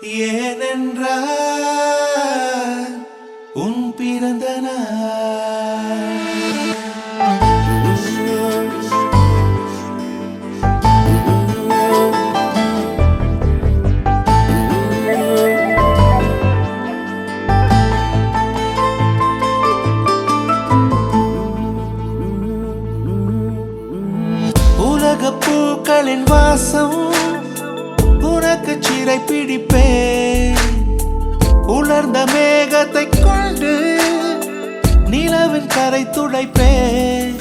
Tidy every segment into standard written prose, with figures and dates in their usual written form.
ஏனென்றால் உன் பிறந்த நாள். உலகப் பூக்களின் வாசம் உனக்கு சிறை பிடிப்பேன். உலர்ந்த மேகத்தை கொண்டு நிலவின் கரை துடைப்பேன்.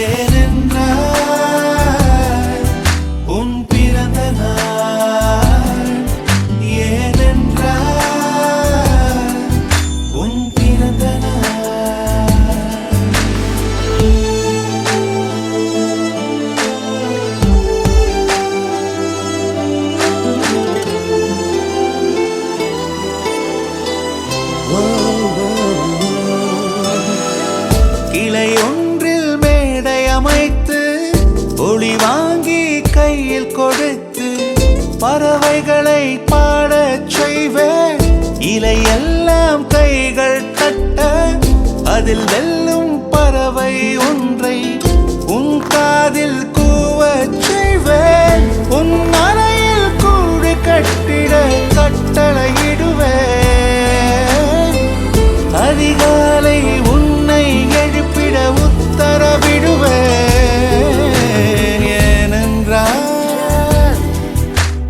ஏனென்றால் உன் பிறந்த நாள். ஏனென்றால் உன் பிறந்த நாள். கிளை ஒன்றில் மேடை அமைத்து ஒளி வாங்கி கையில் கொடுத்து பறவைகளை பாடச் செய்வேன். இலையெல்லாம் கைகள் தட்ட அதில் வெல்லும் பறவை ஒன்றை உன் காதில் கூவச் செய்வேன். உன் அறையில் கூடு கட்டிட கட்டளையிடுவேன். அதிகாலை உன்னை எழுப்பிட உத்தரவிடுவேன். ஏனென்றால்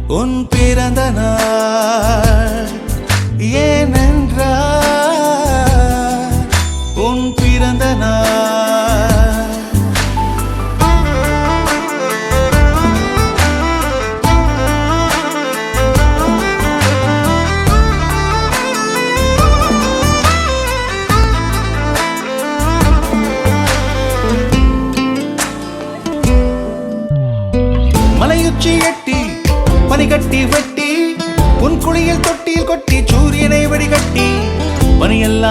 உன் பிறந்த நாள். ஏனென்றால் உன் பிறந்த நாள். மலையுச்சி எட்டி பனிகட்டி வெட்டி உன் குளியல் தொட்டியில் கொட்டி சூரியனை வடிகட்டி பனியெல்லாம்